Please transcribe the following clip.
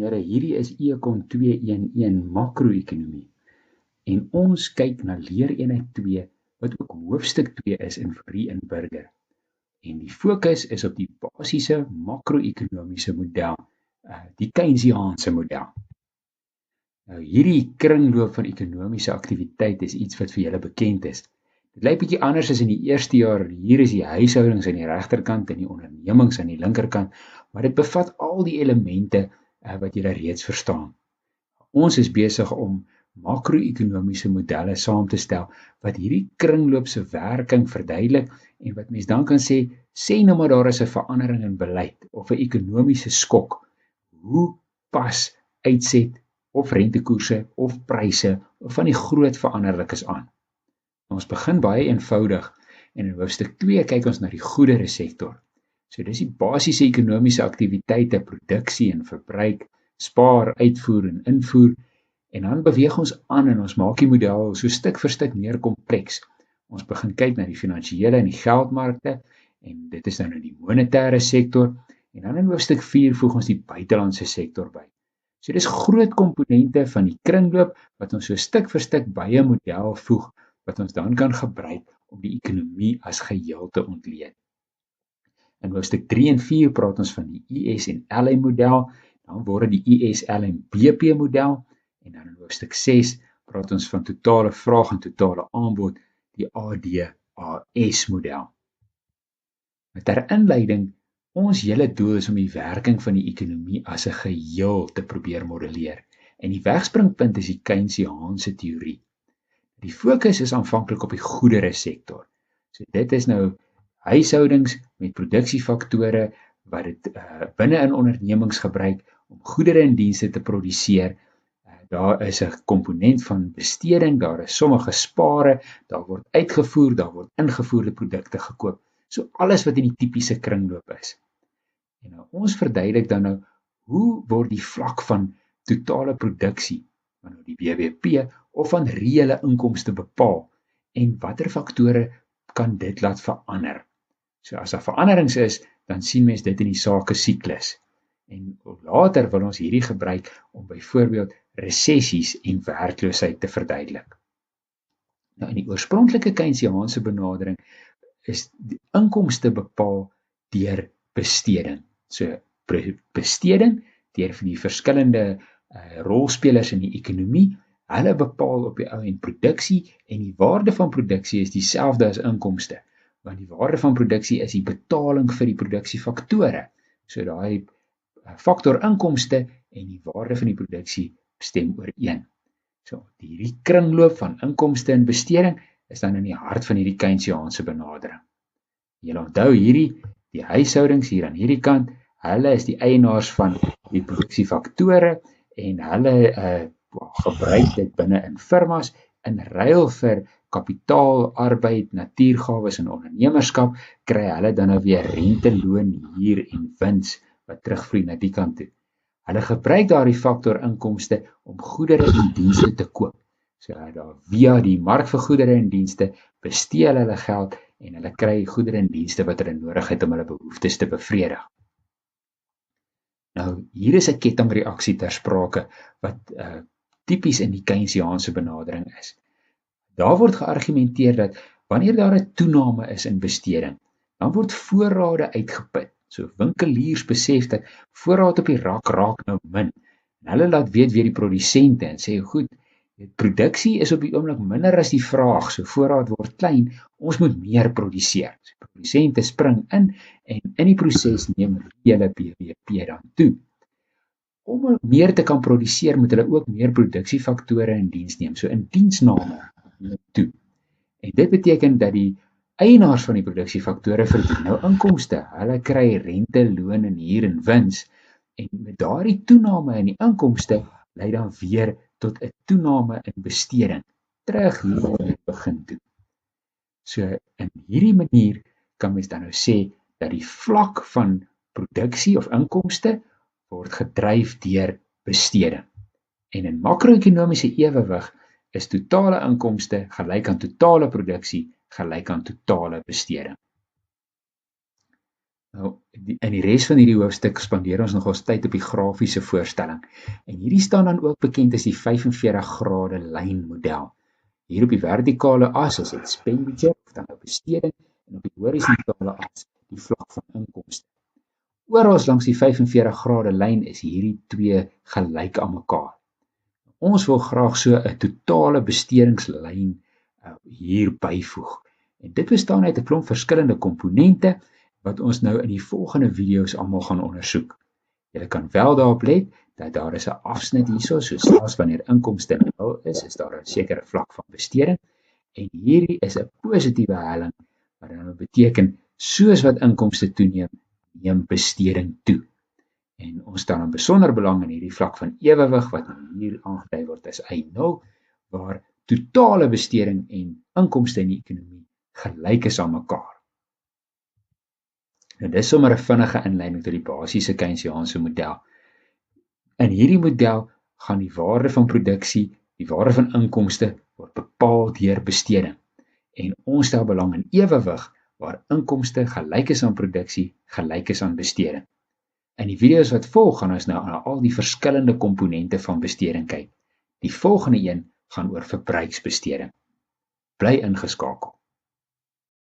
Here, hierdie is Econ 211 makro-ekonomie en ons kyk na leereenheid 2 wat ook hoofstuk 2 is in Fourie en Burger. En die fokus is op die basiese makro-ekonomiese model, die Keynesiaanse model. Nou hierdie kringloop van ekonomiese aktiwiteit is iets wat vir julle bekend is. Dit lyk bietjie anders as in die eerste jaar. Hier is die huishoudings aan die regterkant en die ondernemings aan die linkerkant, maar dit bevat al die elemente wat julle reeds verstaan. Ons is besig om makro-ekonomiese modelle saam te stel wat hierdie kringloop se werking verduidelik en wat mens dan kan sê nou maar daar is 'n verandering in beleid of 'n ekonomiese skok. Hoe pas uitset of rentekoerse of pryse of van die groot veranderlikes aan? Ons begin baie eenvoudig en in hoofstuk 2 kyk ons na die goedere sektor. So dis die basiese ekonomiese aktiwiteite, produksie en verbruik, spaar, uitvoer en invoer. En dan beweeg ons aan en ons maak die model so stuk vir stuk meer kompleks. Ons begin kyk na die finansiële en die geldmarkte en dit is dan in die monetêre sektor en dan in hoofstuk 4 voeg ons die buitelandse sektor by. So dis groot komponente van die kringloop wat ons so stuk vir stuk by 'n model voeg wat ons dan kan gebruik om die ekonomie as geheel te ontleed. In hoofstuk 3 en 4 praat ons van die IS en LM model, dan word die IS LM BP model en dan in hoofstuk 6 praat ons van totale vraag en totale aanbod, die ADAS model. Met ter inleiding, ons hele doel is om die werking van die ekonomie as 'n geheel te probeer modelleer en die wegspringpunt is die Keynesiaanse teorie. Die fokus is aanvanklik op die goedere sektor. So dit is nou huishoudings met produksiefaktore wat dit binne in ondernemings gebruik om goedere en dienste te produseer. Daar is 'n komponent van besteding, daar is sommige spare, daar word uitgevoer, daar word ingevoerde produkte gekoop. So alles wat in die tipiese kringloop is. En nou, ons verduidelik dan nou, hoe word die vlak van totale produksie, van die BBP, of van reële inkomste bepaal, en watter faktore kan dit laat verander? So as daar veranderings is, dan sien mens dit in die sake siklus. En later wil ons hierdie gebruik om byvoorbeeld resessies en werkloosheid te verduidelik. Nou in die oorspronklike Keynesiaanse benadering is die inkomste bepaal deur besteding. So besteding deur die verskillende rolspelers in die ekonomie, hulle bepaal op die ou end produksie en die waarde van produksie is dieselfde as inkomste, want die waarde van produksie is die betaling vir die produksiefaktore. So daai faktor inkomste en die waarde van die produksie stem ooreen. So hierdie kringloop van inkomste en besteding is dan in die hart van hierdie Keynesiaanse benadering. Julle onthou die huishoudings hier aan hierdie kant, hulle is die eienaars van die produksiefaktore en hulle gebruik dit binne in firmas in ruil vir kapitaal, arbeid, natuurgawes en ondernemerskap, kry hulle dan nou weer rente, loon, huur en wins wat terugvloei na die kant toe. Hulle gebruik daardie faktor inkomste om goedere en dienste te koop. So via die mark vir goedere en dienste bestee hulle geld en hulle kry goedere en dienste wat hulle nodig het om hulle behoeftes te bevredig. Nou, hier is 'n kettingreaksie ter sprake wat tipies in die Keynesiaanse benadering is. Daar word geargumenteer dat wanneer daar 'n toename is in besteding, dan word voorrade uitgeput. So winkeliers besef dat voorraad op die rak raak nou min. En hulle laat weet weer die produsente en sê, goed, die produksie is op die oomblik minder as die vraag, so voorraad word klein, ons moet meer produseer. So produsente spring in en in die proses neem hulle BBP dan toe. Om meer te kan produseer, moet hulle ook meer produksiefaktore in diens neem, so in diensname toe. En dit beteken dat die eienaars van die produksiefaktore verdien nou inkomste. Hulle kry rente, loon en huur en wins. En met daardie toename in die inkomste lei dan weer tot 'n toename in besteding. Terug hier in die begin toe. So in hierdie manier kan mens dan nou sê dat die vlak van produksie of inkomste word gedryf deur besteding. En in makro-ekonomiese ewewig is totale inkomste gelyk aan totale produksie gelyk aan totale besteding. Nou, in die res van hierdie hoofstuk spandeer ons nog ons tyd op die grafiese voorstelling. En hierdie staan dan ook bekend as die 45 grade lynmodel. Hier op die vertikale as is dit expenditure of dan nou besteding en op die horisontale as die vlak van inkomste. Oral langs die 45 grade lyn is hierdie twee gelyk aan mekaar. Ons wil graag so 'n totale bestedingslyn hier byvoeg. En dit bestaan uit 'n klomp verskillende komponente wat ons nou in die volgende video's almal gaan ondersoek. Julle kan wel daarop let dat daar is 'n afsnit hierso, so selfs wanneer inkomste nul is daar 'n sekere vlak van besteding en hierdie is 'n positiewe helling wat dan beteken soos wat inkomste toeneem, neem besteding toe. En ons staan in besonder belang in hierdie vlak van ewewig wat nou hier aangedui word as Y0 waar totale besteding en inkomste in die ekonomie gelyk is aan mekaar. Nou dis sommer 'n vinnige inleiding tot die basiese Keynesiaanse model. In hierdie model gaan die waarde van produksie, die waarde van inkomste word bepaal deur besteding. En ons stel belang in ewewig waar inkomste gelyk is aan produksie, gelyk is aan besteding. In die video's wat volg gaan ons nou na al die verskillende komponente van besteding kyk. Die volgende een gaan oor verbruiksbesteding. Bly ingeskakel.